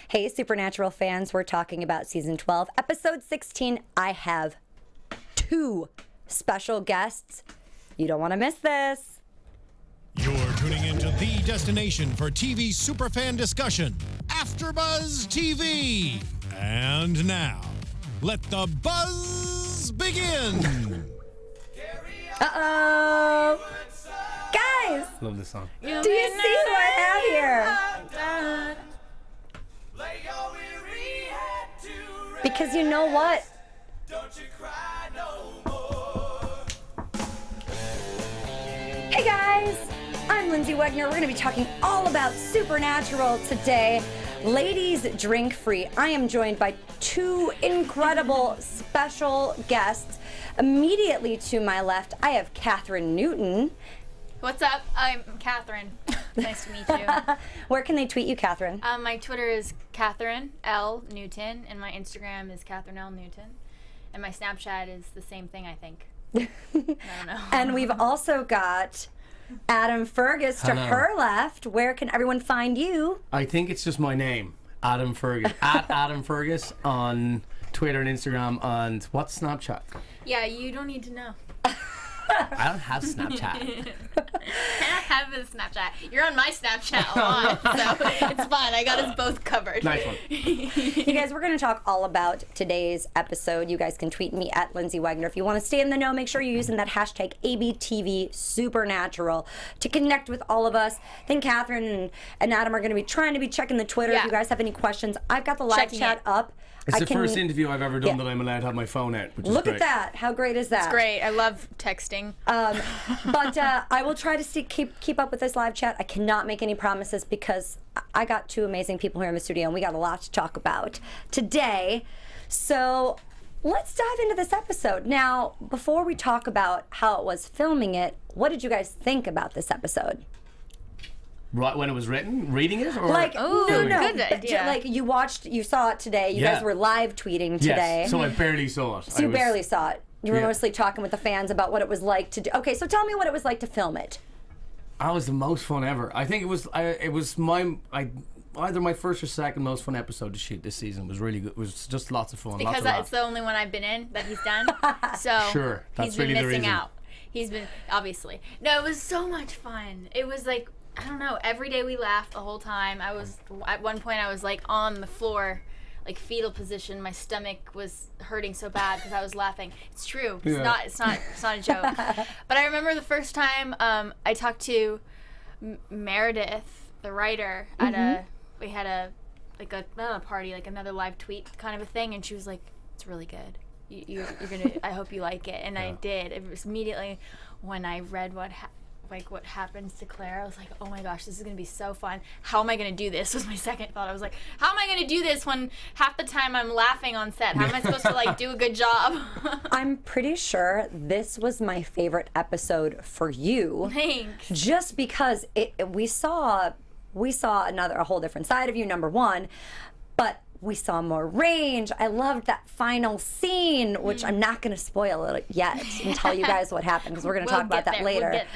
Hey, Supernatural fans, we're talking about season 12, episode 16. I have 2 special guests. You don't want to miss this. You're tuning into the destination for TV superfan discussion, AFTERBUZZ TV. And now, let the buzz begin. Uh-oh. Guys, Love this song. do you see who I have here? Because you know what? Hey guys, I'm Lyndsey Wegner. We're going to be talking all about Supernatural today. Ladies, drink free. I am joined by 2 incredible special guests. Immediately to my left, I have Kathryn Newton. What's up? I'm Kathryn. Nice to meet you. Where can they tweet you, Kathryn? My Twitter is Kathryn L Newton, and my Instagram is Kathryn L Newton, and my Snapchat is the same thing, I think. I don't know. And we've also got Adam Fergus to her left. Where can everyone find you? I think it's just my name, Adam Fergus. At Adam Fergus on Twitter and Instagram. And what's Snapchat? Yeah, you don't need to know. I don't have Snapchat. I have a Snapchat. You're on my Snapchat a lot, so it's fine. I got us both covered. Nice one. You guys, we're going to talk all about today's episode. You guys can tweet me at Lyndsey Wegner. If you want to stay in the know, make sure you're using that hashtag ABTV Supernatural to connect with all of us. Then Kathryn and Adam are going to be trying to be checking the Twitter. Yeah. If you guys have any questions, I've got the live chat up. It's the first interview I've ever done that I'm allowed to have my phone out, which is Look great. at that. How great is that? It's great. I love texting. But I will try to keep up with this live chat. I cannot make any promises because I got 2 amazing people here in the studio and we got a lot to talk about today. So let's dive into this episode. Now, before we talk about how it was filming it, what did you guys think about this episode? Right when it was written? Reading it? Or Like, no, good idea. like you saw it today. You guys were live tweeting today. Yes, so I barely saw it. So you barely saw it. You were mostly talking with the fans about what it was like to do. Okay, so tell me what it was like to film it. That was the most fun ever. I think it was either my first or second most fun episode to shoot this season. It was really good. It was just lots of fun. Because it's the only one I've been in that he's done. So Sure, that's he's been really the missing reason. out. He's been, obviously. No, it was so much fun. It was like, I don't know, every day we laughed the whole time. At one point I was like on the floor, like fetal position. My stomach was hurting so bad because I was laughing. It's true. It's not a joke. But I remember the first time I talked to Meredith, the writer, at we had not a party, like another live tweet kind of a thing, and she was like, "It's really good. You're gonna. I hope you like it." And I did. It was immediately when I read what happens to Claire, I was like, oh my gosh, this is going to be so fun. How am I going to do this? Was my second thought. I was like, how am I going to do this when half the time I'm laughing on set? How am I supposed to like do a good job? I'm pretty sure this was my favorite episode for you. Thanks. Just because we saw a whole different side of you, number one, but we saw more range. I loved that final scene, which I'm not going to spoil it yet and tell you guys what happened because we're going to talk about that later. We'll get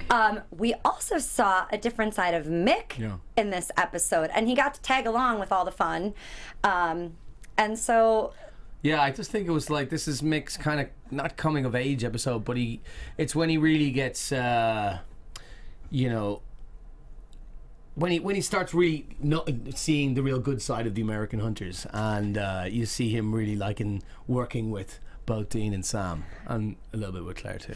there. We also saw a different side of Mick in this episode, and he got to tag along with all the fun. And so... Yeah, I just think it was like, this is Mick's kind of, not coming of age episode, but it's when he really gets, when he starts really seeing the real good side of the American hunters, and you see him really liking working with both Dean and Sam, and a little bit with Claire too.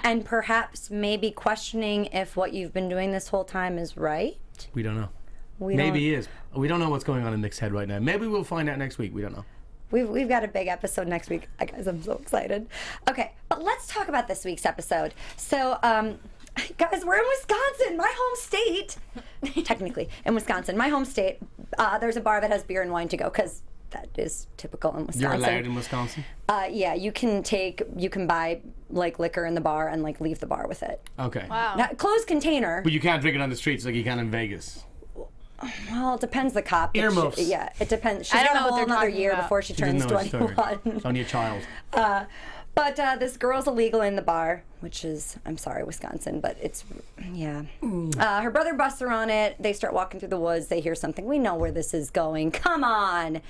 and perhaps maybe questioning if what you've been doing this whole time is right. We don't know. Maybe he is. We don't know what's going on in Mick's head right now. Maybe we'll find out next week. We don't know. We've got a big episode next week. Guys, I'm so excited. Okay, but let's talk about this week's episode. So, guys, we're in Wisconsin, my home state. Technically, in Wisconsin, my home state. There's a bar that has beer and wine to go because that is typical in Wisconsin. You're allowed in Wisconsin? Yeah, you can buy like liquor in the bar and like leave the bar with it. Okay. Wow. Now, closed container. But you can't drink it on the streets like you can in Vegas. Well, it depends the cop. Earmuffs. Yeah, it depends. She's I don't got know a what whole they're another talking year about. before she turns She doesn't know the story. 21. It's only a child. But this girl's illegal in the bar, which is, I'm sorry, Wisconsin, but it's, yeah. Her brother busts her on it. They start walking through the woods. They hear something. We know where this is going. Come on.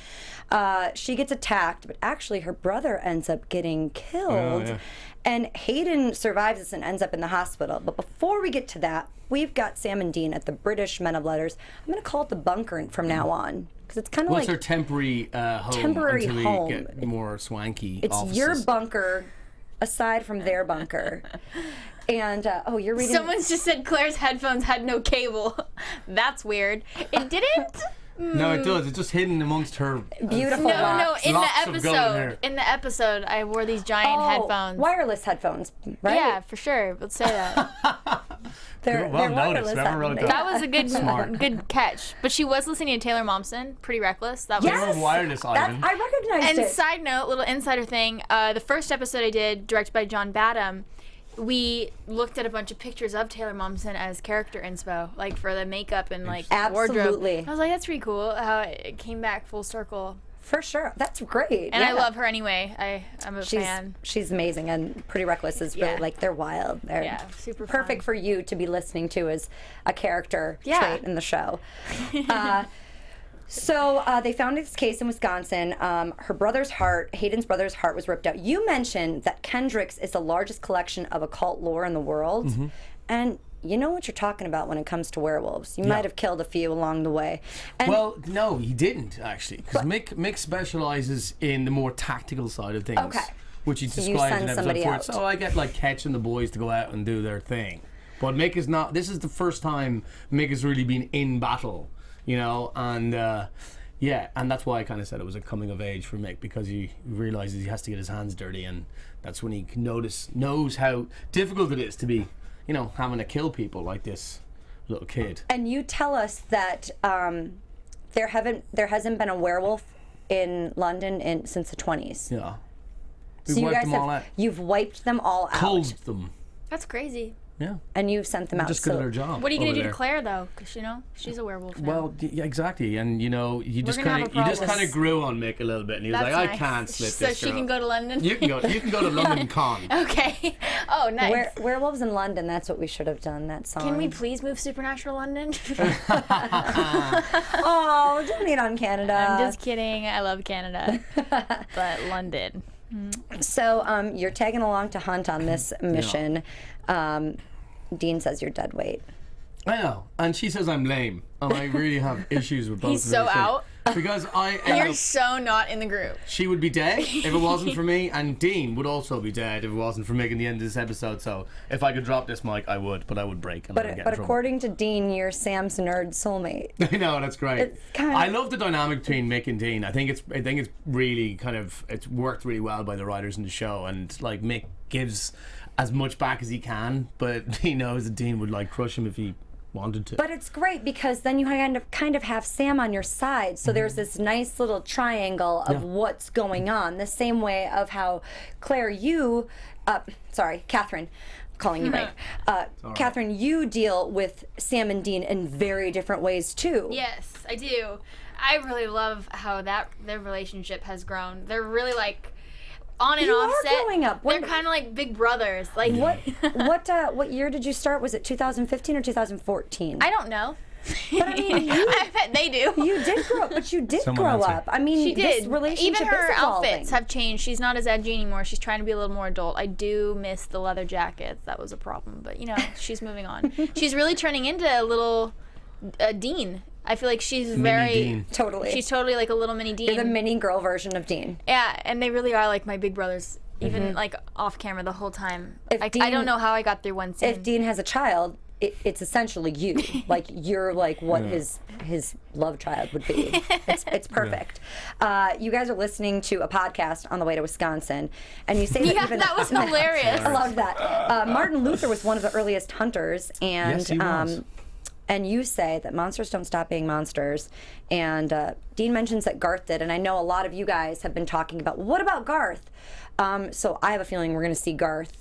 She gets attacked, but actually her brother ends up getting killed. Yeah. And Hayden survives this and ends up in the hospital. But before we get to that, we've got Sam and Dean at the British Men of Letters. I'm going to call it the bunker from now on. Because it's kind of What's like... her temporary home temporary until home. we get more swanky It's offices. your bunker, aside from their bunker. And, oh, you're reading... Someone's just said Claire's headphones had no cable. That's weird. It didn't? No, it does. It's just hidden amongst her Beautiful No, locks. in the Lots of golden hair. episode. In the episode, I wore these giant headphones. Wireless headphones, right? Yeah, for sure. Let's say that. They're, Well they're noticed. wireless Whoever wrote headphones. that. That was a good Smart. good catch. But she was listening to Taylor Momsen, Pretty Reckless. That was They were wireless, That, Ivan. I recognized And it. side note, little insider thing, the first episode I did, directed by John Badham, we looked at a bunch of pictures of Taylor Momsen as character inspo, like for the makeup and like wardrobe. Absolutely. I was like, that's pretty cool how it came back full circle. For sure. That's great. And yeah. I love her anyway. I'm a fan. She's amazing, and Pretty Reckless is really, Yeah. like, they're wild. They're Yeah, super perfect fun. for you to be listening to as a character Yeah. trait in the show. So they found this case in Wisconsin. Her brother's heart, Hayden's brother's heart, was ripped out. You mentioned that Kendrick's is the largest collection of occult lore in the world, Mm-hmm. and you know what you're talking about when it comes to werewolves. You might have killed a few along the way. And Well, no, he didn't actually, because Mick specializes in the more tactical side of things. Okay. Which he So you describes send in somebody episode 4. out. So I get like catching the boys to go out and do their thing. But Mick is not. This is the first time Mick has really been in battle, you know, and yeah, and that's why I kind of said it was a coming of age for Mick, because he realizes he has to get his hands dirty, and that's when he knows how difficult it is to be, you know, having to kill people like this little kid. And you tell us that there hasn't been a werewolf in London since the 20s. Yeah. So We you wiped guys them all out. you've wiped them all out, Culled them. That's crazy. Yeah. and you've sent them out. Just good at So their job. What are you gonna over do there. to Claire though? Because you know she's a werewolf now. Well, yeah, exactly, and you know, you just gonna have kind a of problem. grew on Mick a little bit, and he was That's like, nice. I can't slip So this she girl. can go to London. You can go to London Con. Okay. Oh, nice. Werewolves in London. That's what we should have done. That song. Can we please move Supernatural London? Oh, don't hate on Canada. I'm just kidding. I love Canada, but London. So you're tagging along to hunt on this mission. Dean says you're dead weight. I know, and she says I'm lame, and I really have issues with both He's of so those things. out. Because I end You're up, so not in the group. she would be dead if it wasn't for me, and Dean would also be dead if it wasn't for making the end of this episode. So if I could drop this mic, I would, but I would break and I would get But in trouble. according to Dean, you're Sam's nerd soulmate. I know, that's great. It's kind of- I love the dynamic between Mick and Dean. I think it's really it's worked really well by the writers in the show, and like Mick gives as much back as he can, but he knows that Dean would like crush him if he wanted to. But it's great because then you kind of have Sam on your side. So there's this nice little triangle of what's going on. The same way of how Claire, Kathryn, calling you right. Kathryn, you deal with Sam and Dean in very different ways too. Yes, I do. I really love how their relationship has grown. They're really like on and You off are set. growing up. They're When- kind of like big brothers. Like What year did you start? Was it 2015 or 2014? I don't know. But I mean, I bet they do. you did grow up, but you did Someone grow answer. up. I mean, She this did. relationship Even her is evolving. outfits have changed. She's not as edgy anymore. She's trying to be a little more adult. I do miss the leather jackets. That was a problem. But, you know, she's moving on. She's really turning into a little Dean. I feel like she's Dean. Totally. She's totally like a little mini Dean. You're the mini girl version of Dean. Yeah, and they really are like my big brothers. Even like off camera the whole time. If I Dean- don't know how I got through one scene. If Dean has a child, it's essentially you. Like you're like what his love child would be. It's perfect. You guys are listening to a podcast on the way to Wisconsin, and you say that Yeah, even that was hilarious. I love that. Martin Luther was one of the earliest hunters, and Yes, he was. and you say that monsters don't stop being monsters. And Dean mentions that Garth did, and I know a lot of you guys have been talking about, what about Garth? So I have a feeling we're going to see Garth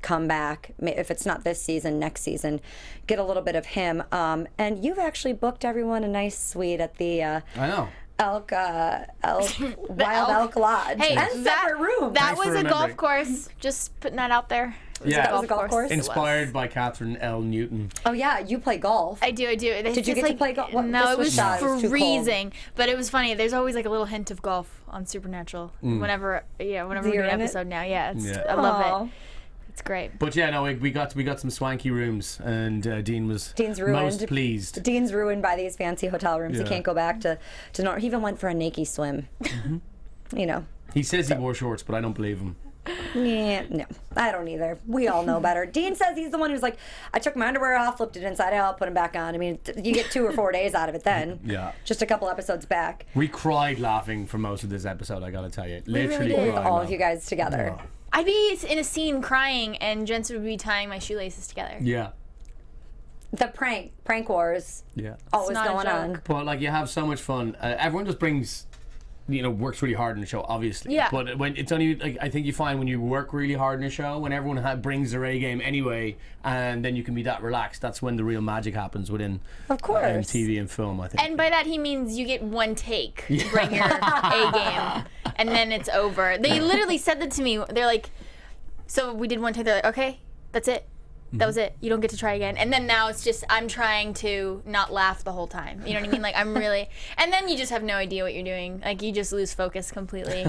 come back, if it's not this season, next season, get a little bit of him. And you've actually booked everyone a nice suite at the I know. Wild Elk Lodge. Hey, and separate rooms. That Thanks for was a golf remembering. course. Just putting that out there. It Yeah. That was a golf course? It was. Inspired by Kathryn L. Newton. Oh yeah, you play golf. I do. Did you get to play golf? What- No, this it was was shot. It was too cold. freezing. But it was funny. There's always like a little hint of golf on Supernatural. Whenever we do You're an in it? episode now. Yeah, Yeah. I love Aw. it. It's great. But yeah, no, we got some swanky rooms, and Dean was Dean's ruined. most pleased. Dean's ruined by these fancy hotel rooms. Yeah. He can't go back to North. He even went for a naked swim. You know. He says he wore shorts, but I don't believe him. Yeah, no, I don't either. We all know better. Dean says he's the one who's like, I took my underwear off, flipped it inside out, put them back on. I mean, you get 2 or 4 days out of it then. Yeah. Just a couple episodes back. We cried laughing for most of this episode, I gotta tell you. Literally did. With cried all of laughing. you guys together. Oh. I'd be in a scene crying, and Jensen would be tying my shoelaces together. Yeah. The prank wars, Yeah. always not a going joke. on. But like, you have so much fun. Everyone just brings, works really hard in the show, obviously. Yeah. But when it's only like, I think you find when you work really hard in a show, when everyone brings their A game anyway, and then you can be that relaxed. That's when the real magic happens within Of course. TV and film. I think. And by that he means you get one take to bring your A game, and then it's over. They literally said that to me. They're like, so we did one take. They're like, okay, that's it. That was it. You don't get to try again. And then now it's just I'm trying to not laugh the whole time. You know what I mean? Like I'm really. And then you just have no idea what you're doing. Like you just lose focus completely.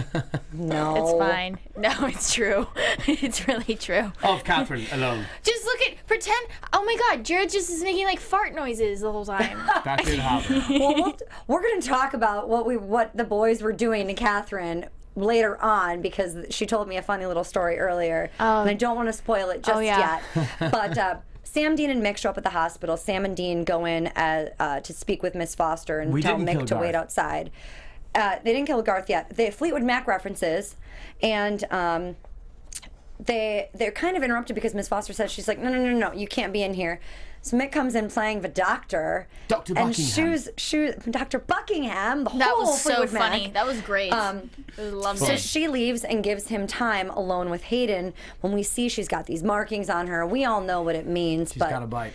No. It's fine. No, it's true. It's really true. Of Kathryn alone. Just pretend. Oh my God, Jared just is making like fart noises the whole time. That did happen. Well, we're going to talk about what the boys were doing to Kathryn later on, because she told me a funny little story earlier, and I don't want to spoil it just yeah. yet. But Sam, Dean, and Mick show up at the hospital. Sam and Dean go in to speak with Miss Foster and We tell didn't Mick kill to wait Garth. outside. They didn't kill Garth yet. They Fleetwood Mac references, and they're kind of interrupted because Miss Foster says, she's like, no, you can't be in here. So Mick comes in playing the doctor. Dr. And Buckingham. shoes Dr. Buckingham, the That whole was so Fleetwood funny. Mac. That was great. It was lovely. So she leaves and gives him time alone with Hayden. When we see she's got these markings on her, we all know what it means. She's but got a bite.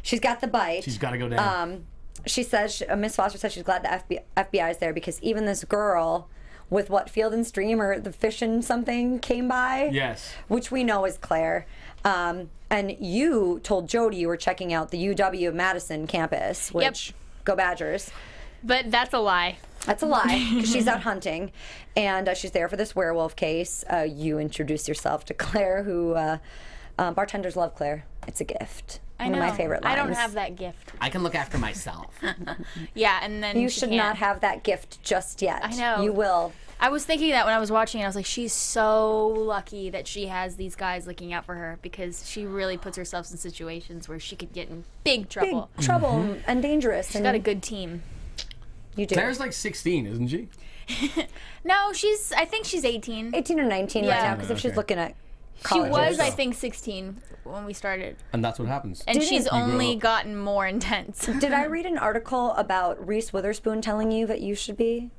she's got the bite. She's got to go down. She says, Miss Foster says she's glad the FBI's there, because even this girl with Field and Stream or the fish and something came by. Yes. Which we know is Claire. And you told Jody you were checking out the UW of Madison campus, which, go Badgers. But that's a lie. That's a lie, because she's out hunting, and she's there for this werewolf case. You introduce yourself to Claire, who bartenders love Claire. It's a gift. One of my favorite lines. I don't have that gift. I can look after myself. Yeah, and then You she should can't. not have that gift just yet. I know. You will. I was thinking that when I was watching it, I was like, she's so lucky that she has these guys looking out for her, because she really puts herself in situations where she could get in big trouble. Big trouble and dangerous. She's got a good team. You do. Claire's like 16, isn't she? No, I think she's 18. 18 or 19 right Yeah. now, because if she's Okay. looking at She college. was, so. I think, 16 when we started. And that's what happens. And she's grow only up. gotten more intense. Did I read an article about Reese Witherspoon telling you that you should be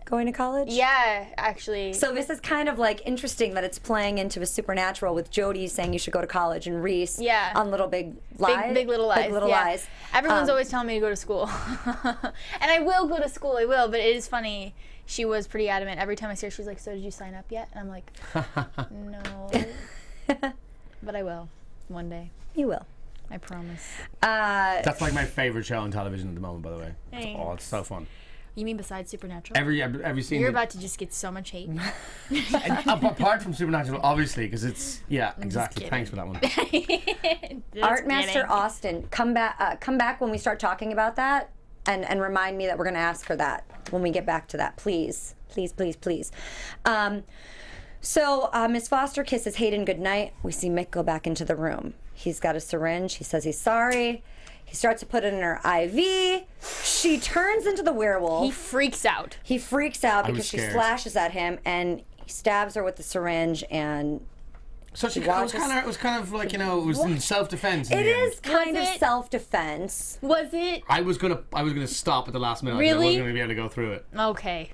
going to college? Yeah, actually. So this is kind of like interesting that it's playing into a Supernatural with Jody saying you should go to college and Reese Yeah. on Little Big Lies. Big Little Lies. Big Little yeah. Lies. Everyone's always telling me to go to school. And I will go to school, I will, but it is funny. She was pretty adamant. Every time I see her, she's like, so did you sign up yet? And I'm like, no. But I will. One day. You will. I promise. That's like my favorite show on television at the moment, by the way. Thanks. Oh, it's so fun. You mean besides Supernatural? Every scene. You're about to just get so much hate. apart from Supernatural, obviously, because it's exactly. kidding. Thanks for that one. Art Master Austin, come back when we start talking about that, and remind me that we're going to ask her that when we get back to that, please. So Miss Foster kisses Hayden goodnight. We see Mick go back into the room. He's got a syringe. He says he's sorry. He starts to put it in her IV. She turns into the werewolf. He freaks out. He freaks out was because she scared. slashes at him, and he stabs her with the syringe, and So it was kind of like, it was in self-defense. it is kind of Was it? self-defense. Was it? I was gonna stop at the last minute. I Really? wasn't gonna be able to go through it. Okay.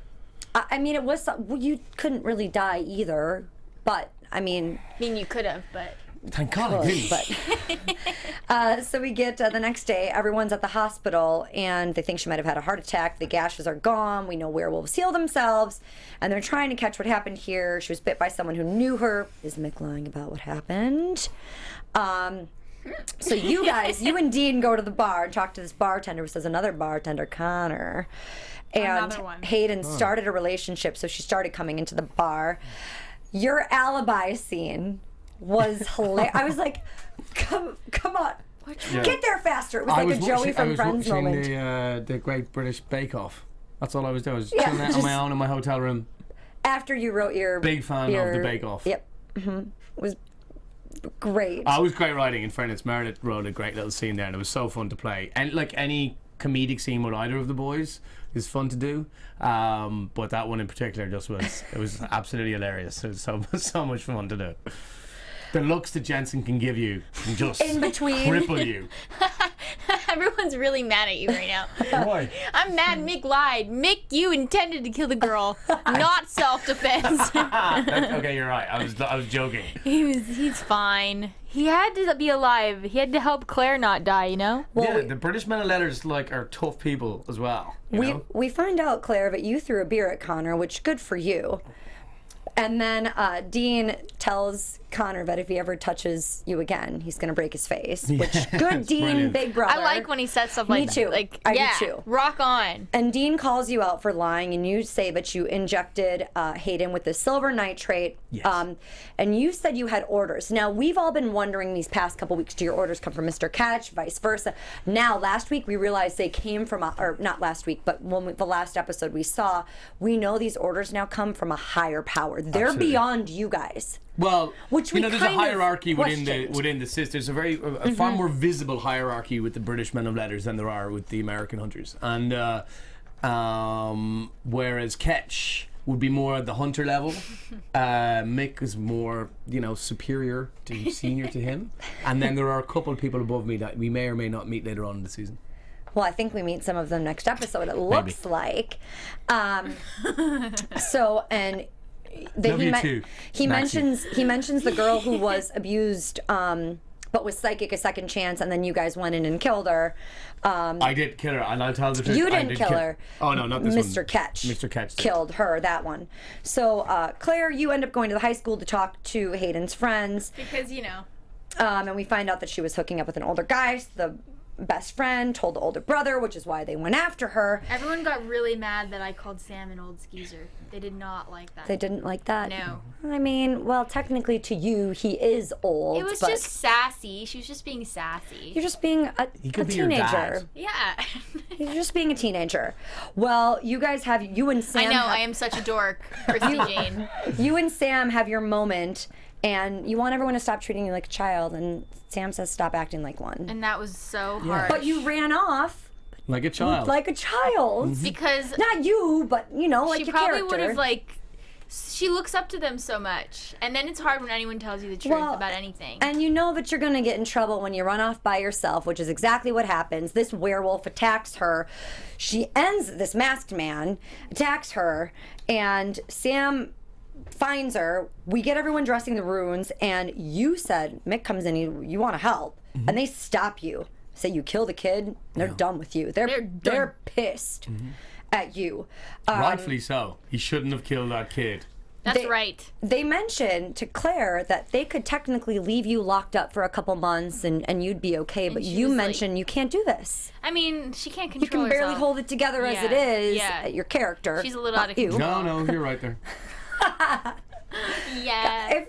I mean, it was, you couldn't really die either, but I mean, I mean, you could have, but Thank God I didn't. But so we get the next day, everyone's at the hospital and they think she might have had a heart attack. The gashes are gone. We know werewolves heal themselves, and they're trying to catch what happened here. She was bit by someone who knew her. Is Mick lying about what happened? So you guys, you and Dean go to the bar and talk to this bartender who says another bartender, Connor. And Another one. Hayden started a relationship, so she started coming into the bar. Your alibi scene was hilarious. I was like, come on. Get there faster. It was like a Joey from Friends moment. The Great British Bake Off. That's all I was doing. I was Yeah, chilling out on just- my own in my hotel room. After you wrote your... Big fan of the Bake Off. Yep. It was great. It was great writing, in fairness. Meredith wrote a great little scene there, and it was so fun to play. And like any comedic scene with either of the boys is fun to do. But that one in particular just was, it was absolutely hilarious. It was so much fun to do. The looks that Jensen can give you can just In between. cripple you. Everyone's really mad at you right now. Why? I'm mad Mick lied. Mick, you intended to kill the girl, not self-defense. Okay, you're right. I was joking. He's fine. He had to be alive. He had to help Claire not die, you know? Yeah, the British men of letters are tough people as well. You know? We find out, Claire, that you threw a beer at Connor, which good for you. And then Dean tells Connor that if he ever touches you again, he's going to break his face. Which, good Dean, brilliant. big brother. I like when he says stuff like Me too. Like, I do yeah, too. rock on. And Dean calls you out for lying, and you say that you injected Hayden with the silver nitrate. Yes. And you said you had orders. Now, we've all been wondering these past couple weeks, do your orders come from Mr. Catch, vice versa? Now, last week, we realized they came from, or not last week, but the last episode we saw, we know these orders now come from a higher power. They're Absolutely. beyond you guys. Well, Which we there's a kind of hierarchy within questioned. the system. There's a far more visible hierarchy with the British men of letters than there are with the American hunters. And whereas Ketch would be more at the hunter level, Mick is more, superior to senior to him. And then there are a couple of people above me that we may or may not meet later on in the season. Well, I think we meet some of them next episode, it looks like. So, and... Love you too, he Maxie. mentions the girl who was abused but was psychic a second chance, and then you guys went in and killed her. I did kill her, and I'll tell the truth. You I didn't did kill her. Oh no, not this one. Mr. Ketch. Mr. Ketch did. Killed her, that one. So Claire, you end up going to the high school to talk to Hayden's friends, Because, and we find out that she was hooking up with an older guy. So the best friend told the older brother, which is why they went after her. everyone got really mad that I called Sam an old skeezer. They did not like that. They didn't like that. No. I mean, well, technically to you, he is old. It was but just sassy. She was just being sassy. you're just being a could be your teenager. dad. Yeah. You're just being a teenager. Well, you guys have you and Sam. I know, have- I am such a dork, Christy Jane. You and Sam have your moment, and you want everyone to stop treating you like a child. And Sam says, "Stop acting like one." And that was so hard. But you ran off Like a child. like a child. because Not you, but like she your probably character. would have she looks up to them so much, and then it's hard when anyone tells you the truth Well, about anything. And you know that you're going to get in trouble when you run off by yourself, which is exactly what happens. This werewolf attacks her. This masked man attacks her, and Sam finds her. We get everyone dressing the runes, and you said, Mick comes in, you want to help, and they stop you. Say you kill the kid, they're done with you. They're pissed at you. Rightfully so. He shouldn't have killed that kid. That's right. They mentioned to Claire that they could technically leave you locked up for a couple months and you'd be okay, but she you was like- mentioned you can't do this. I mean, she can't You control can barely herself. hold it together as Yeah, it is. yeah. Your character. She's a little out of you. control. No, you're right there. Yeah.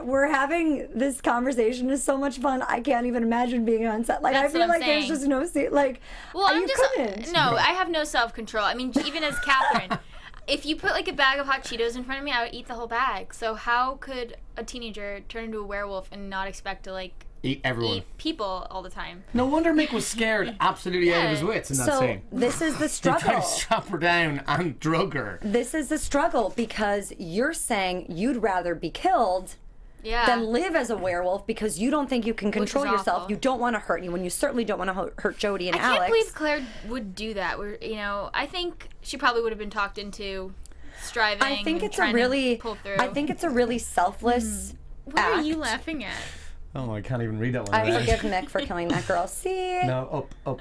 We're having this conversation is so much fun. I can't even imagine being on set. Like That's I feel what I'm like there's saying. just no seat. Like Well, you I'm just couldn't. no. I have no self-control. I mean, even as Kathryn, if you put a bag of hot Cheetos in front of me, I would eat the whole bag. So how could a teenager turn into a werewolf and not expect to Eat everyone. eat people all the time? No wonder Mick was scared absolutely out of his wits in that So scene. this is the He tried struggle. to strap her down and drug her. This is the struggle because you're saying you'd rather be killed Yeah. than live as a werewolf because you don't think you can control is yourself. awful. You don't want to hurt anyone. You certainly don't want to hurt Jody and I can't Alex. believe Claire would do that. I think she probably would have been talked into striving. I think and it's trying a really to pull through. I think it's a really selfless What are you laughing at? Oh, I can't even read that one. I forgive Mick for killing that girl. See? No, up.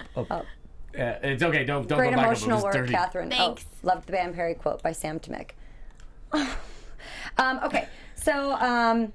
It's okay. Don't Great go back emotional up. It was work, dirty. Kathryn. Thanks. Oh, loved the Van Perry quote by Sam to Mick. Okay, so I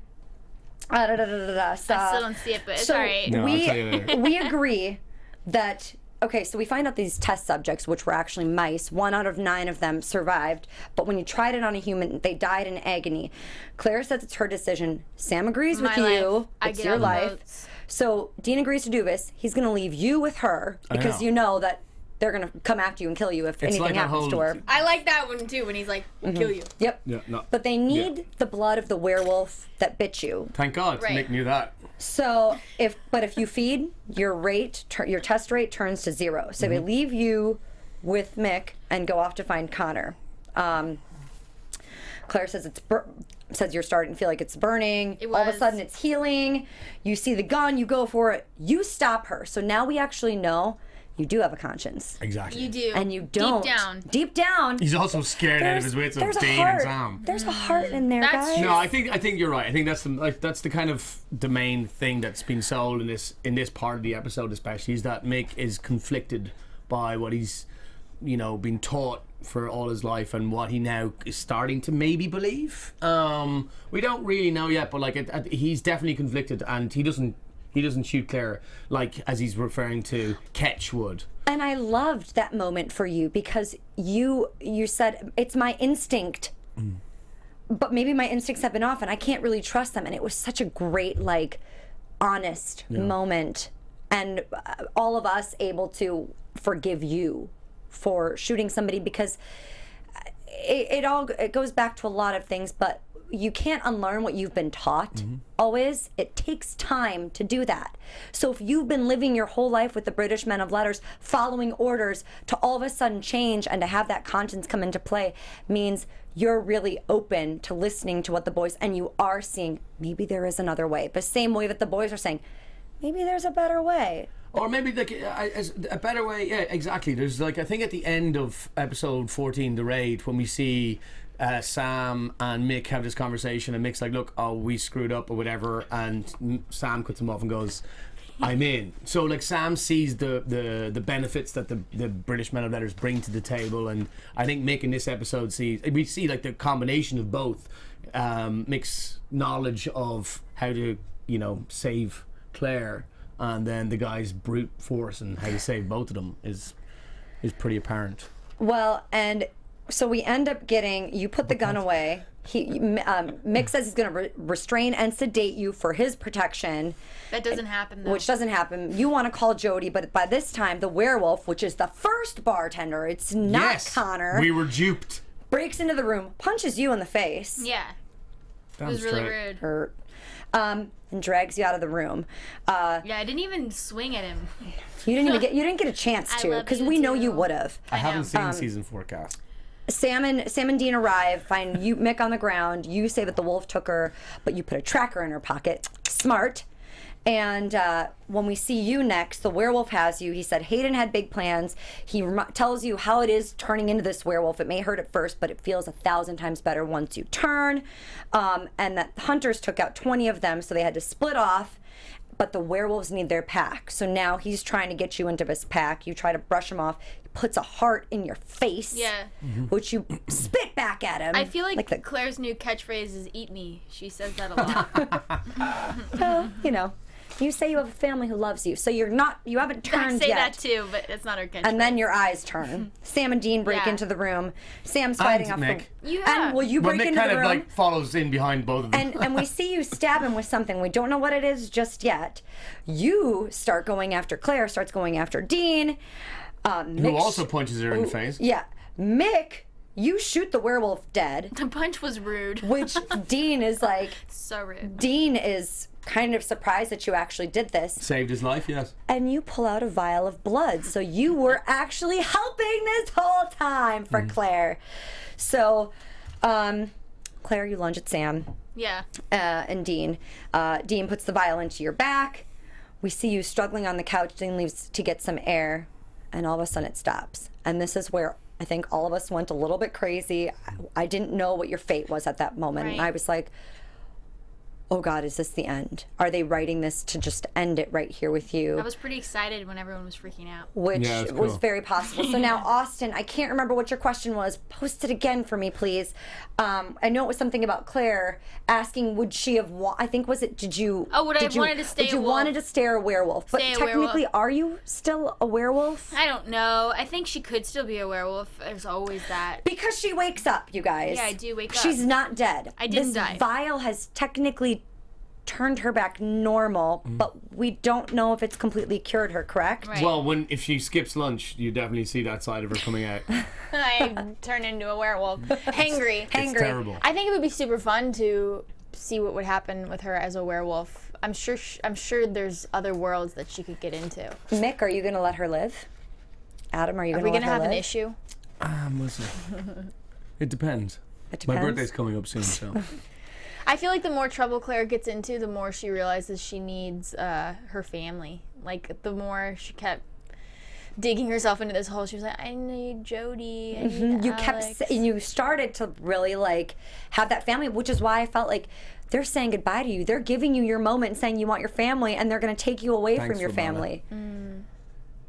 still don't see it, but it's so alright. No, I'll tell you later. we agree that okay, so we find out these test subjects, which were actually mice. 1 out of 9 of them survived, but when you tried it on a human, they died in agony. Claire says it's her decision. Sam agrees with My you. life. I It's get your all the life. votes. So Dean agrees to do this. He's going to leave you with her because know. you know that they're going to come after you and kill you if anything like a happens to whole- her. I like that one too when he's like, we'll kill you. Yep. Yeah, no. But they need the blood of the werewolf that bit you. Thank God, Right. Mick knew that. So if you feed, your test rate turns to 0. So they leave you with Mick and go off to find Connor. Claire says says you're starting to feel like it's burning. It All of a was. sudden it's healing. You see the gun, you go for it, you stop her. So now we actually know you do have a conscience. Exactly. You do. And you don't. Deep down. He's also scared out of his wits of there's a Dean heart. and Sam. There's a heart in there, That's guys. true. No, I think you're right. I think that's the kind of the main thing that's been sold in this part of the episode, especially, is that Mick is conflicted by what he's been taught for all his life and what he now is starting to maybe believe. We don't really know yet, but he's definitely conflicted, and he doesn't shoot Claire like as he's referring to Ketch would. And I loved that moment for you because you said it's my instinct, but maybe my instincts have been off and I can't really trust them. And it was such a great, honest moment, and all of us able to forgive you for shooting somebody because it goes back to a lot of things, but you can't unlearn what you've been taught always. It takes time to do that. So if you've been living your whole life with the British men of letters, following orders, to all of a sudden change and to have that conscience come into play means you're really open to listening to what the boys, and you are seeing maybe there is another way. The same way that the boys are saying, maybe there's a better way. Or maybe a better way. Yeah, exactly. There's I think at the end of episode 14, The Raid, when we see Sam and Mick have this conversation, and Mick's like, look, we screwed up or whatever, and Sam cuts him off and goes, I'm in. So Sam sees the benefits that the British men of letters bring to the table, and I think Mick in this episode we see the combination of both. Mick's knowledge of how to save Claire, and then the guy's brute force and how to save both of them is pretty apparent. Well, and so we end up getting, you put the gun away. Mick says he's going to restrain and sedate you for his protection. That doesn't happen, though. Which doesn't happen. You want to call Jody, but by this time, the werewolf, which is the first bartender, it's not Connor, we were duped. breaks into the room, punches you in the face. Yeah. Damn It was really straight. rude. Hurt. And drags you out of the room. Yeah, I didn't even swing at him. You didn't get a chance I to, love because you we know too. you would have. I haven't know. seen season 4 cast. Sam and Dean arrive, find you Mick on the ground. You say that the wolf took her, but you put a tracker in her pocket. Smart. And when we see you next, the werewolf has you. He said Hayden had big plans. He tells you how it is turning into this werewolf. It may hurt at first, but it feels 1,000 times better once you turn. And that the hunters took out 20 of them, so they had to split off. But the werewolves need their pack. So now he's trying to get you into his pack. You try to brush him off. He puts a heart in your face. Yeah. Which you spit back at him. I feel like the, Claire's new catchphrase is "Eat me." She says that a lot. well, you say you have a family who loves you, so you haven't I turned say yet. that too, but it's not her catchphrase. And then your eyes turn. Sam and Dean break Yeah. into the room. Sam's fighting off Mick. Yeah. And you break Mick into kind the of room. follows in behind both of them. And we see you stab him with something. We don't know what it is just yet. You start going after Claire, starts going after Dean. who also punches her in the face. Yeah. Mick, you shoot the werewolf dead, the punch was rude. which Dean is like, So rude. Dean is kind of surprised that you actually did this. Saved his life, yes. And you pull out a vial of blood. So you were actually helping this whole time for Claire. So, Claire, you lunge at Sam Yeah. and Dean. Dean puts the vial into your back. We see you struggling on the couch. Dean leaves to get some air. And all of a sudden it stops. And this is where I think all of us went a little bit crazy. I didn't know what your fate was at that moment. And Right. I was like, oh God, is this the end? Are they writing this to just end it right here with you? I was pretty excited when everyone was freaking out. Which Yeah, that's was cool. very possible. So now, Austin, I can't remember what your question was. Post it again for me, please. I know it was something about Claire asking, would she have? I think was it? Did you? Oh, would I did you, wanted to stay Would a you wolf? wanted to stay a werewolf? But Stay a technically, werewolf. are you still a werewolf? I don't know. I think she could still be a werewolf. There's always that. Because she wakes up, you guys. Yeah, I do wake up. She's not dead. I didn't this die. vial has technically turned her back normal, but we don't know if it's completely cured her, correct? Right. Well, if she skips lunch, you definitely see that side of her coming out. I turn into a werewolf. Hangry. It's Hangry. terrible. I think it would be super fun to see what would happen with her as a werewolf. I'm sure there's other worlds that she could get into. Mick, are you going to let her live? Adam, are you Are going we to let gonna her have live? an issue? Was it? It depends. It My depends. birthday's coming up soon, so. I feel like the more trouble Claire gets into, the more she realizes she needs her family. Like, the more she kept digging herself into this hole, she was like, I need Jody, I need You Alex. and you started to really like have that family, which is why I felt like they're saying goodbye to you. They're giving you your moment and saying you want your family, and they're going to take you away Thanks, from your Ramona. family.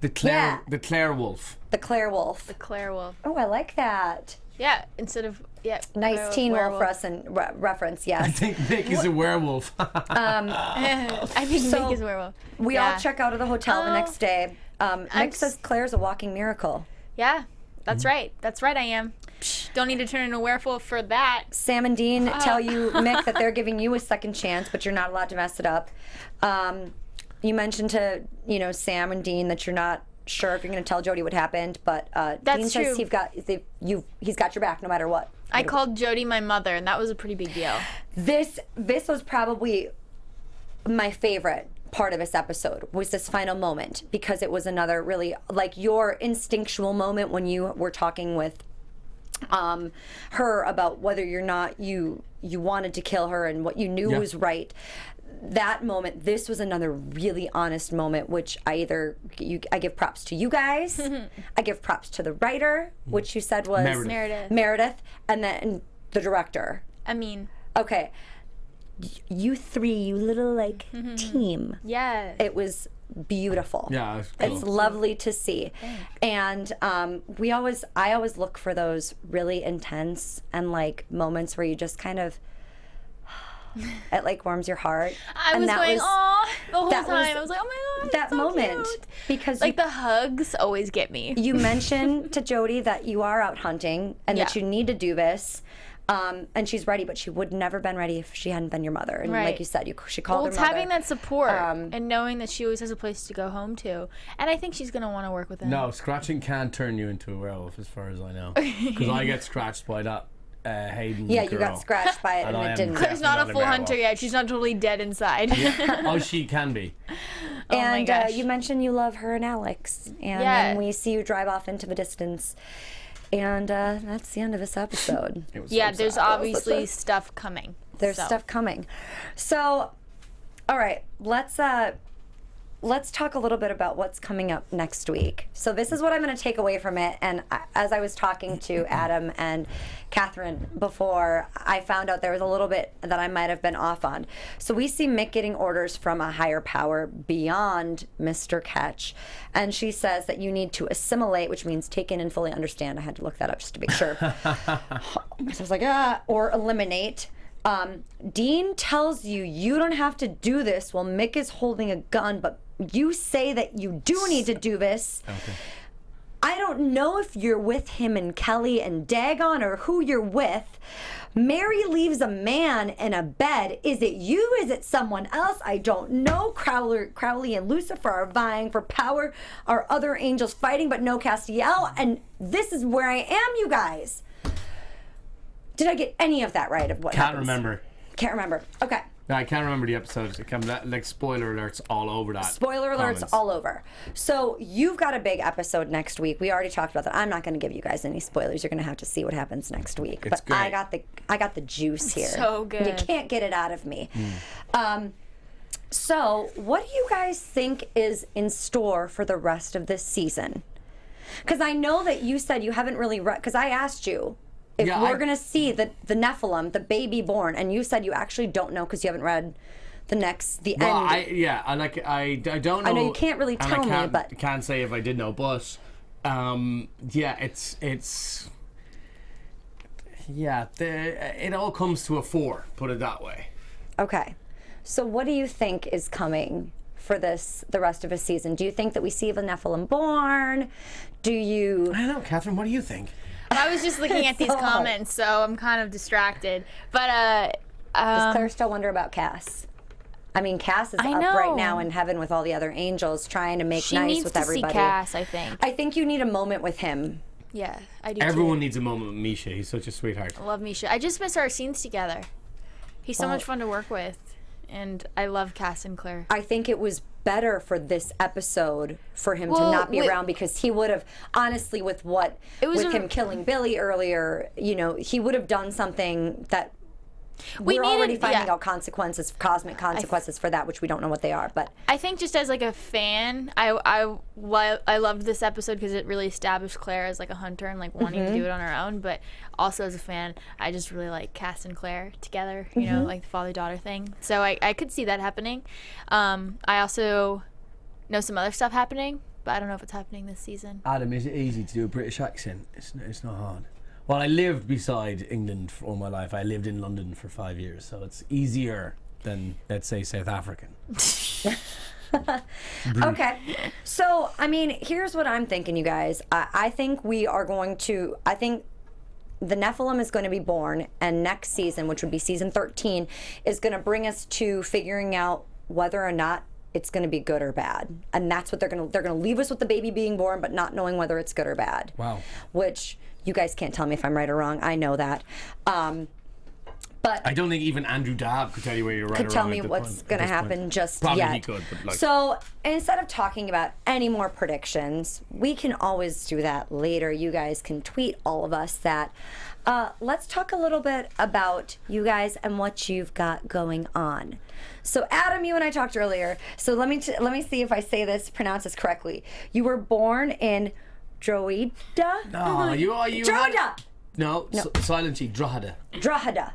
The Claire, Yeah. the Claire Wolf. The Claire Wolf. Claire Wolf. Oh, I like that. Yeah, instead of, yeah. Nice werewolf, Teen Wolf werewolf. reference, I yes. think Mick is a werewolf. I think So, Mick is a werewolf. We Yeah. all check out of the hotel the Oh. next day. Mick s- says Claire's a walking miracle. Yeah, that's right. That's right, I am. Don't need to turn into a werewolf for that. Sam and Dean tell you, Mick, that they're giving you a second chance, but you're not allowed to mess it up. You mentioned to, Sam and Dean that you're not sure if you're going to tell Jody what happened, but That's Dean says true. he's got your back no matter what. I called Jody my mother, and that was a pretty big deal. This was probably my favorite part of this episode, was this final moment, because it was another really, like, your instinctual moment when you were talking with her about whether or not you wanted to kill her and what you knew Yeah. was right. That moment, this was another really honest moment, which I give props to you guys, I give props to the writer, which you said was Meredith. and then the director. I mean, Okay, you three, you little team. yeah. It was beautiful. Yeah, it's It's cool. lovely to see. And I always look for those really intense and moments where you just kind of it warms your heart. I And was that going, aw, the whole that time. was- I was like, oh my God, that it's so moment, cute. because Like, the hugs always get me. you mentioned to Jody that you are out hunting and that Yeah. you need to do this. And she's ready, but she would never been ready if she hadn't been your mother. And like Right. you said, she called Well, her it's mother. having that support and knowing that she always has a place to go home to. And I think she's going to want to work with him. No, scratching can't turn you into a werewolf, as far as I know. Because I get scratched by that Hayden Yeah, you girl. got scratched by it and I it am didn't. Claire's not a definitely full werewolf. hunter yet. She's not totally dead inside. Oh, she can be. Oh my And gosh. you mentioned you love her and Alex, and Yeah. then we see you drive off into the distance, and that's the end of this episode. It was Yeah, so there's sad. obviously stuff coming. There's So. stuff coming. So, all right, let's talk a little bit about what's coming up next week. So this is what I'm going to take away from it. And as I was talking to Adam and Kathryn before, I found out there was a little bit that I might have been off on. So we see Mick getting orders from a higher power beyond Mr. Ketch. And she says that you need to assimilate, which means take in and fully understand. I had to look that up just to be sure. So I was like, or eliminate. Dean tells you don't have to do this while Mick is holding a gun, but you say that you do need to do this. Okay. I don't know if you're with him and Kelly and Dagon or who you're with. Mary leaves a man in a bed. Is it you? Is it someone else? I don't know. Crowley and Lucifer are vying for power. Are other angels fighting but no Castiel? And this is where I am, you guys. Did I get any of that right of what Can't happens? remember. Can't remember. Okay. No, I can't remember the episodes. It comes like spoiler alerts all over that. Spoiler alerts comments. all over. So you've got a big episode next week. We already talked about that. I'm not going to give you guys any spoilers. You're going to have to see what happens next week. It's But I great. got the juice here. So good. You can't get it out of me. So what do you guys think is in store for the rest of this season? Because I know that you said you haven't really read. Because I asked you if we're going to see the Nephilim, the baby born, and you said you actually don't know because you haven't read the end. I don't know. I know you can't really tell me, but can't say if I did know, but it all comes to a 4. Put it that way. okay. So what do you think is coming for the rest of the season? Do you think that we see the Nephilim born? Do you? I don't know, Kathryn. What do you think? I was just looking at these comments, so I'm kind of distracted. But Does Claire still wonder about Cass? I mean, Cass is up right now in heaven with all the other angels, trying to make nice with everybody. She needs to see Cass, I think. I think you need a moment with him. Yeah, I do. Everyone needs a moment with Misha. He's such a sweetheart. I love Misha. I just miss our scenes together. He's so much fun to work with, and I love Cass and Claire. I think it was better for this episode for him to not be around, because he would have, honestly, with him killing Billy earlier, he would have done something that we're already finding out consequences, cosmic consequences for that, which we don't know what they are. But I think just as like a fan, I loved this episode because it really established Claire as like a hunter and like wanting to do it on her own. But also as a fan, I just really like Cass and Claire together, you know, like the father-daughter thing. So I could see that happening. I also know some other stuff happening, but I don't know if it's happening this season. Adam, is it easy to do a British accent? It's not hard. Well, I lived beside England for all my life. I lived in London for 5 years, so it's easier than, let's say, South African. Okay. So, I mean, here's what I'm thinking, you guys. I think I think the Nephilim is going to be born, and next season, which would be season 13, is going to bring us to figuring out whether or not it's going to be good or bad. And that's what they're going to leave us with the baby being born, but not knowing whether it's good or bad. Wow. Which, you guys can't tell me if I'm right or wrong. I know that. But I don't think even Andrew Dabb could tell you where you're right or wrong. could tell me what's going to happen just Probably yet. he could, but like... So instead of talking about any more predictions, we can always do that later. You guys can tweet all of us that. Let's talk a little bit about you guys and what you've got going on. So Adam, you and I talked earlier. So let me see if I pronounce this correctly. You were born in Drogheda? No, you Drogheda! No. Silent G, Drogheda. Drogheda.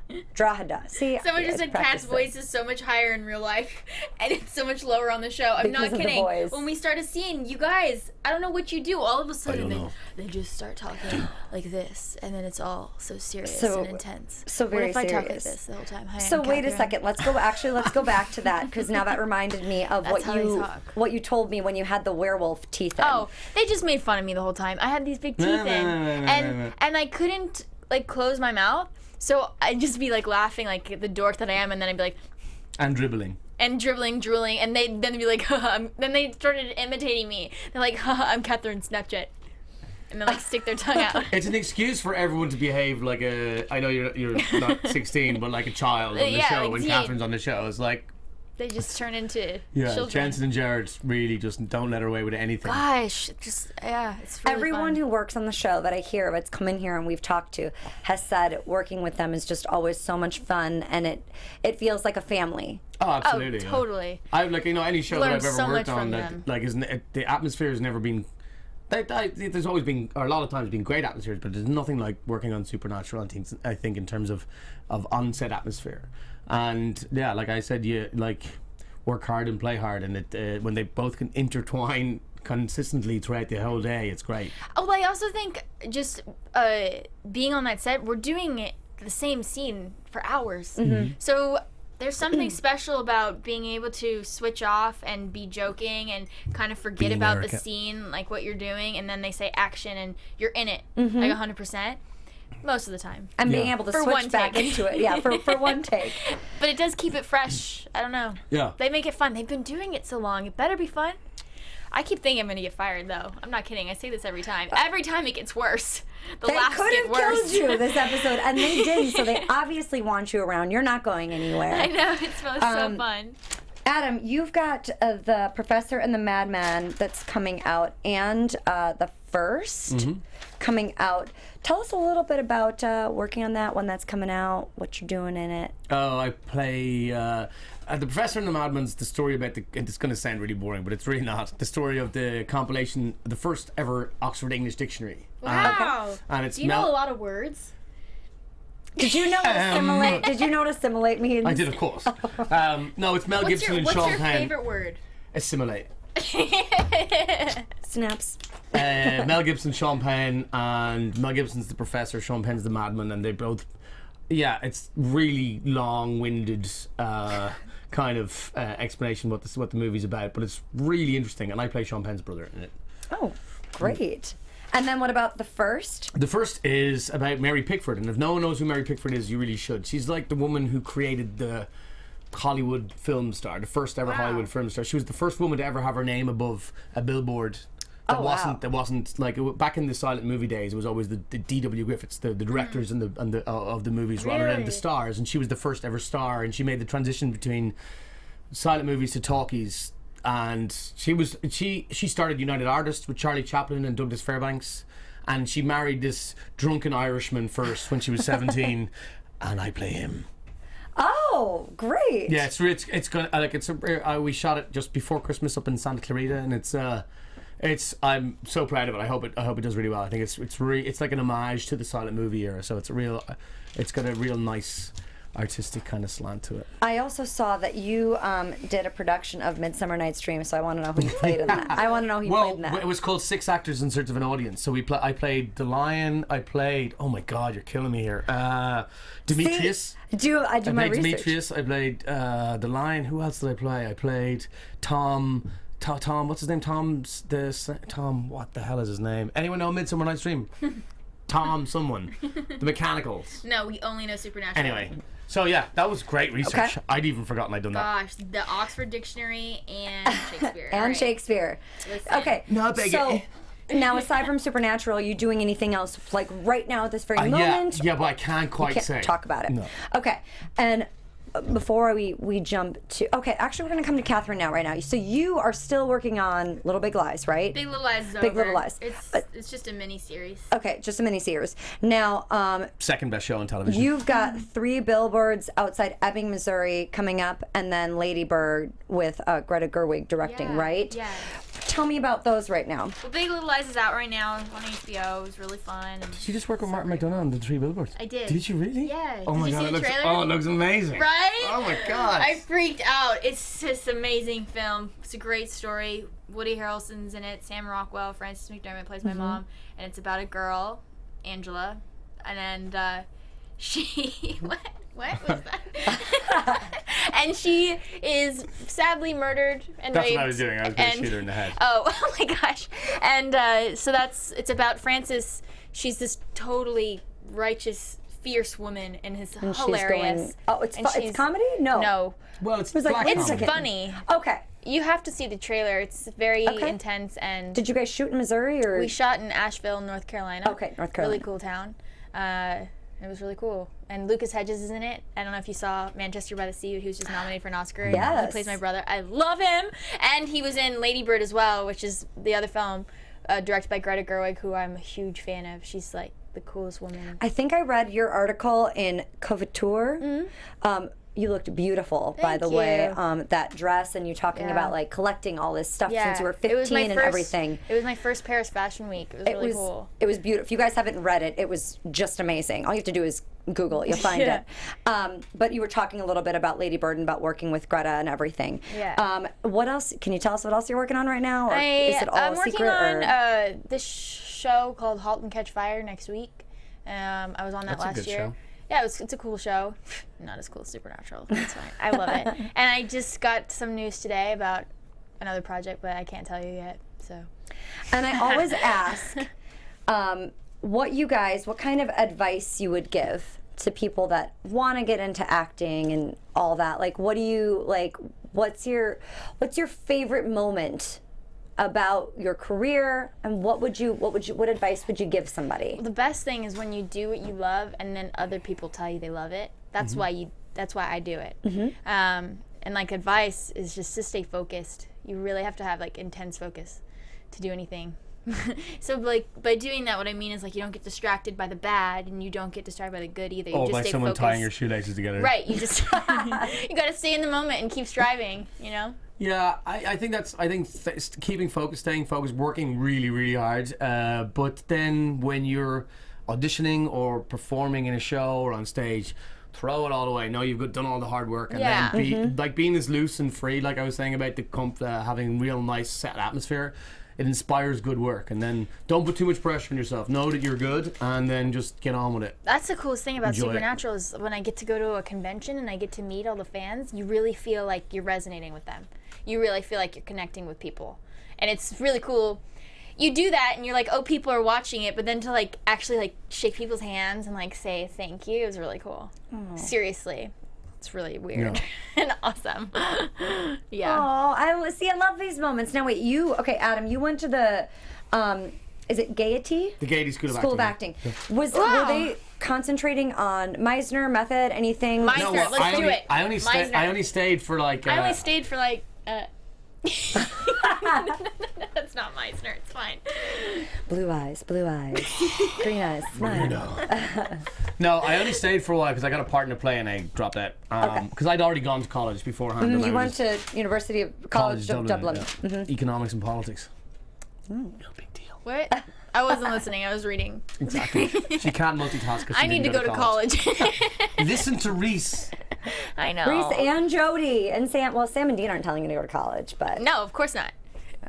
See, Someone just said Kat's voice is so much higher in real life, and it's so much lower on the show. I'm not kidding. When we start a scene, you guys, I don't know what you do. All of a sudden, they just start talking like this, and then it's all so serious and intense. So very what if serious. I talk like this the whole time? Hi, So I'm wait a Kathryn. second. Let's go back to that, because now that reminded me of what you told me when you had the werewolf teeth in. Oh, they just made fun of me the whole time. I had these big teeth and I couldn't like close my mouth, so I'd just be like laughing like the dork that I am, and then I'd be like, and dribbling, drooling, and then they'd be like, then they started imitating me. They're like, I'm Kathryn Snapchat, and then like stick their tongue out. It's an excuse for everyone to behave like I know you're not 16, but like a child on the show. Like when Kathryn's on the show, it's like they just turn into children. Jensen and Jared really just don't let her away with anything. Gosh, it's really Everyone fun. who works on the show that I hear that's come in here and we've talked to has said working with them is just always so much fun, and it feels like a family. Oh, absolutely. Oh, totally. I've any show that I've ever so worked much on from that them. like the atmosphere has never been. There's always been, or a lot of times, been great atmospheres, but there's nothing like working on Supernatural. I think in terms of on-set atmosphere, and yeah, like I said, you like work hard and play hard, and when they both can intertwine consistently throughout the whole day, it's great. Oh, I also think just being on that set, we're doing the same scene for hours. So there's something special about being able to switch off and be joking and kind of forget Being about Erica. the scene, like what you're doing, and then they say action and you're in it like 100%. Most of the time. And being able to For one switch back take. into it. Yeah, for one take. But it does keep it fresh. I don't know. Yeah. They make it fun. They've been doing it so long. It better be fun. I keep thinking I'm going to get fired, though. I'm not kidding. I say this every time. Every time it gets worse. The They laughs could get have worse. killed you this episode, and they didn't, so they obviously want you around. You're not going anywhere. I know. It's so fun. Adam, you've got the Professor and the Madman that's coming out, and the first coming out. Tell us a little bit about working on that one that's coming out, what you're doing in it. Oh, I play the Professor and the Madman's the story about it's going to sound really boring, but it's really not. The story of the compilation, the first ever Oxford English Dictionary. Wow. And it's Do you know a lot of words? Did you know what assimilate? Did you know what assimilate means? I did, of course. No, it's Mel Gibson and Sean Penn. What's your favorite word? Assimilate. Snaps. Mel Gibson, Sean Penn, and Mel Gibson's the professor, Sean Penn's the madman, and they both. Yeah, it's really long-winded kind of explanation what the movie's about, but it's really interesting, and I play Sean Penn's brother in it. Oh, great. And then what about the first? The first is about Mary Pickford, and if no one knows who Mary Pickford is, you really should. She's like the woman who created the Hollywood film star, the first ever Hollywood film star. She was the first woman to ever have her name above a billboard. That wasn't like back in the silent movie days. It was always the D.W. Griffiths, the directors of the movies, rather than the stars. And she was the first ever star, and she made the transition between silent movies to talkies. And she started United Artists with Charlie Chaplin and Douglas Fairbanks, and she married this drunken Irishman first when she was 17, and I play him. Oh, great! Yeah, it's gonna we shot it just before Christmas up in Santa Clarita, and I'm so proud of it. I hope it does really well. I think it's like an homage to the silent movie era, so it's got a real nice artistic kind of slant to it. I also saw that you did a production of Midsummer Night's Dream, so I want to know who you played in that. I want to know who you played in that. It was called Six Actors in Search of an Audience. So I played the lion. I played. Oh my God, you're killing me here. Demetrius. I do my research. Demetrius. I played the lion. Who else did I play? I played Tom. Tom. What's his name? Tom. What the hell is his name? Anyone know Midsummer Night's Dream? Tom. Someone. The Mechanicals. No, we only know Supernatural. Anyway. So yeah, that was great research. Okay. I'd even forgotten I'd done that. Gosh, the Oxford Dictionary and Shakespeare. And right. Shakespeare. Listen. Okay. No, big so now, aside from Supernatural, are you doing anything else like right now at this very moment? Yeah, but I can't quite say. Talk about it. No. Okay. And before we jump to actually we're gonna come to Kathryn now right now. So you are still working on Little Big Lies, right? Big Little Lies is Big over. Little Lies. It's just a mini series. Okay, just a mini series. Now, Second best show on television. you've got 3 billboards outside Ebbing, Missouri coming up, and then Lady Bird with Greta Gerwig directing, right? Yeah. Tell me about those right now. Well, Big Little Lies is out right now on HBO. It was really fun. And Did you just work with Martin McDonagh on the 3 billboards? I did. Did you really? Yeah. Oh Did my you God, see the trailer? it looks amazing. Right? Oh my God. I freaked out. It's just an amazing film. It's a great story. Woody Harrelson's in it. Sam Rockwell, Frances McDermott plays my mom, and it's about a girl, Angela, and she what was that? And she is sadly murdered and That's raped. what I was doing. I was going to shoot her in the head. Oh my gosh. And so it's about Frances. She's this totally righteous, fierce woman, and is hilarious. It's comedy? No. No. Well, it's was like, black wait a comedy. second. Funny. Okay. You have to see the trailer. It's very intense, and Did you guys shoot in Missouri or? we shot in Asheville, North Carolina. Okay, North Carolina. Really cool town. It was really cool. And Lucas Hedges is in it. I don't know if you saw Manchester by the Sea, who was just nominated for an Oscar. Yes. He plays my brother. I love him. And he was in Lady Bird as well, which is the other film directed by Greta Gerwig, who I'm a huge fan of. She's like the coolest woman. I think I read your article in Couture. You looked beautiful, by the way. That dress, and you talking about like collecting all this stuff since you were 15 and everything. It was my first Paris Fashion Week. It was really cool. It was beautiful. If you guys haven't read it, it was just amazing. All you have to do is Google it. You'll find it. But you were talking a little bit about Lady Bird and about working with Greta and everything. Yeah. What else? Can you tell us what else you're working on right now? Or is it all I'm secret? working on this show called *Halt and Catch Fire* next week. I was on that That's a last good year. show. Yeah, it's a cool show. Not as cool as Supernatural. That's fine. I love it. And I just got some news today about another project, but I can't tell you yet. So. And I always ask what kind of advice you would give to people that want to get into acting and all that. Like, what do you like? What's your favorite moment about your career, and what advice would you give somebody? The best thing is when you do what you love, and then other people tell you they love it. That's why I do it. And like advice is just to stay focused. You really have to have like intense focus to do anything. So like by doing that, what I mean is like you don't get distracted by the bad, and you don't get distracted by the good either. You just by stay someone focused. tying your shoelaces together. Right. You just you got to stay in the moment and keep striving. You know. Yeah, I think keeping focused, staying focused, working really, really hard. But then when you're auditioning or performing in a show or on stage, throw it all away. Know you've done all the hard work, and then be like being as loose and free, like I was saying about the having real nice set atmosphere. It inspires good work, and then don't put too much pressure on yourself. Know that you're good, and then just get on with it. That's the coolest thing about Enjoy Supernatural is when I get to go to a convention and I get to meet all the fans, you really feel like you're resonating with them. You really feel like you're connecting with people. And it's really cool. You do that and you're like, oh, people are watching it, but then to like actually like shake people's hands and like say thank you is really cool. Seriously. It's really weird and awesome. Yeah. Oh, I love these moments. Now wait, okay, Adam, you went to the is it Gaiety? The Gaiety School of Acting. Yeah. Were they concentrating on Meisner method, anything? Meisner, let's do it. I only stayed for like I only stayed for like that's not Meisner, it's fine. Blue eyes, green eyes, smile. No, I only stayed for a while because I got a part in a play and I dropped out. Because I'd already gone to college beforehand. And you went to University of College of Dublin. Yeah. Economics and politics. No big deal. What? I wasn't listening, I was reading. Exactly. She can't multitask. I need to go to college. Listen to Reese. I know. Reese and Jody and Sam. Well, Sam and Dean aren't telling you to go to college, but No, of course not.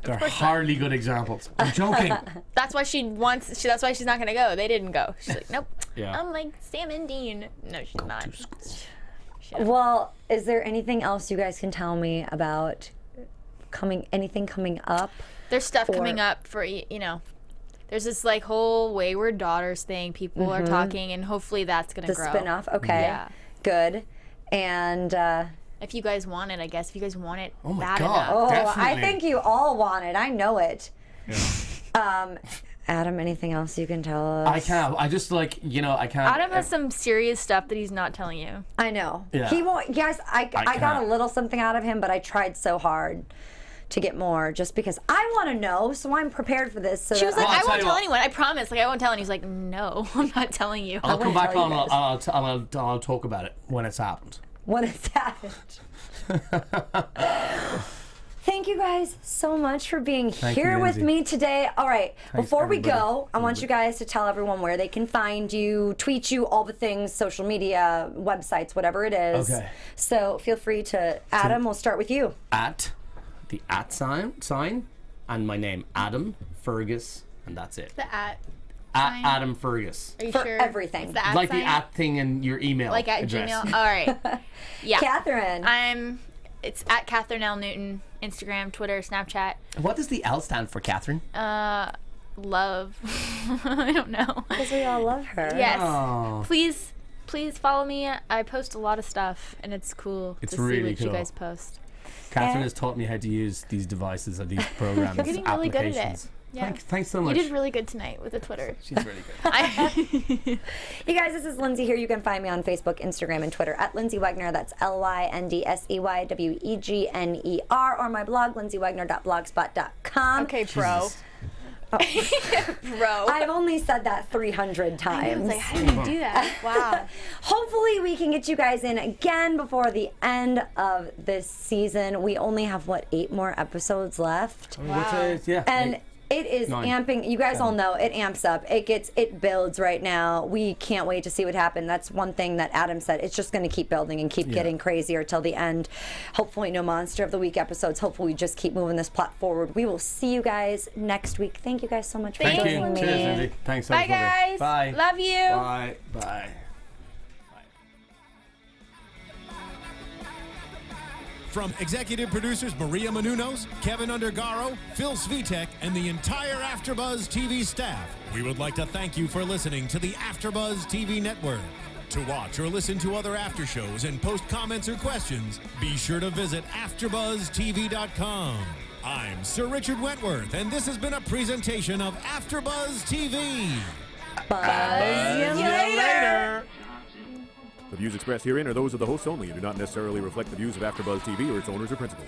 They're hardly good examples. I'm joking. That's why that's why she's not gonna go. They didn't go. She's like, nope. Yeah. I'm like Sam and Dean. No, she's not. Well, is there anything else you guys can tell me about anything coming up? There's stuff coming up for There's this like whole Wayward Daughters thing. People are talking, and hopefully that's gonna grow. The spin-off. Okay. Yeah. Good. And if you guys want it, I guess. If you guys want it Oh my bad God. enough. Definitely. I think you all want it. I know it. Yeah. Adam, anything else you can tell us? I can't. I just I can't. Adam has some serious stuff that he's not telling you. I know. Yeah. He won't. Guys, I got a can't. little something out of him, but I tried so hard to get more just because I want to know, so I'm prepared for this. So She was like, I'll I tell won't you tell what. anyone. I promise. Like, I won't tell anyone. He's like, no, I'm not telling you. I'll come won't back tell on. you guys. I'll talk about it when it's happened. when it's happened. Thank you guys so much for being here with Lyndsey. me today. All right, Thanks, before we everybody. go, I want you guys to tell everyone where they can find you, tweet you, all the things, social media, websites, whatever it is. Okay. So feel free to, Adam, we'll start with you. At the sign and my name, Adam Fergus, and that's it. The at. At sign? Adam Fergus. Are you For sure? everything. It's the at Like sign? the at thing in your email Like at address. Gmail. All right. Yeah. Kathryn. It's at Kathryn L Newton. Instagram, Twitter, Snapchat. What does the L stand for, Kathryn? Love. I don't know. Because we all love her. Yes. Oh. Please follow me. I post a lot of stuff, and it's cool It's to see really what you cool. guys post. Catherine has taught me how to use these devices or these programs. You're getting really good at it. applications. Yeah. Thanks so much. You did really good tonight with the Twitter. She's really good. You guys, this is Lyndsey here. You can find me on Facebook, Instagram, and Twitter at Lyndsey Wegner. That's LYNDSEYWEGNER, or my blog, lyndseywegner.blogspot.com. Okay, bro. Bro. I've only said that 300 I times. was like, how did you do that? Wow. Hopefully we can get you guys in again before the end of this season. We only have, 8 more episodes left? Wow. Yeah. And it is 9. amping. You guys all know it amps up. It builds right now. We can't wait to see what happens. That's one thing that Adam said. It's just going to keep building and keep getting crazier till the end. Hopefully no Monster of the Week episodes. Hopefully we just keep moving this plot forward. We will see you guys next week. Thank you guys so much for Thank you. joining me. Cheers, Lyndsey. Thanks so Bye, much. guys. Bye. Love you. Bye. Bye. From executive producers Maria Menounos, Kevin Undergaro, Phil Svitek, and the entire AfterBuzz TV staff, we would like to thank you for listening to the AfterBuzz TV network. To watch or listen to other after shows and post comments or questions, be sure to visit AfterBuzzTV.com. I'm Sir Richard Wentworth, and this has been a presentation of AfterBuzz TV. Buzz you later. The views expressed herein are those of the hosts only and do not necessarily reflect the views of AfterBuzz TV or its owners or principals.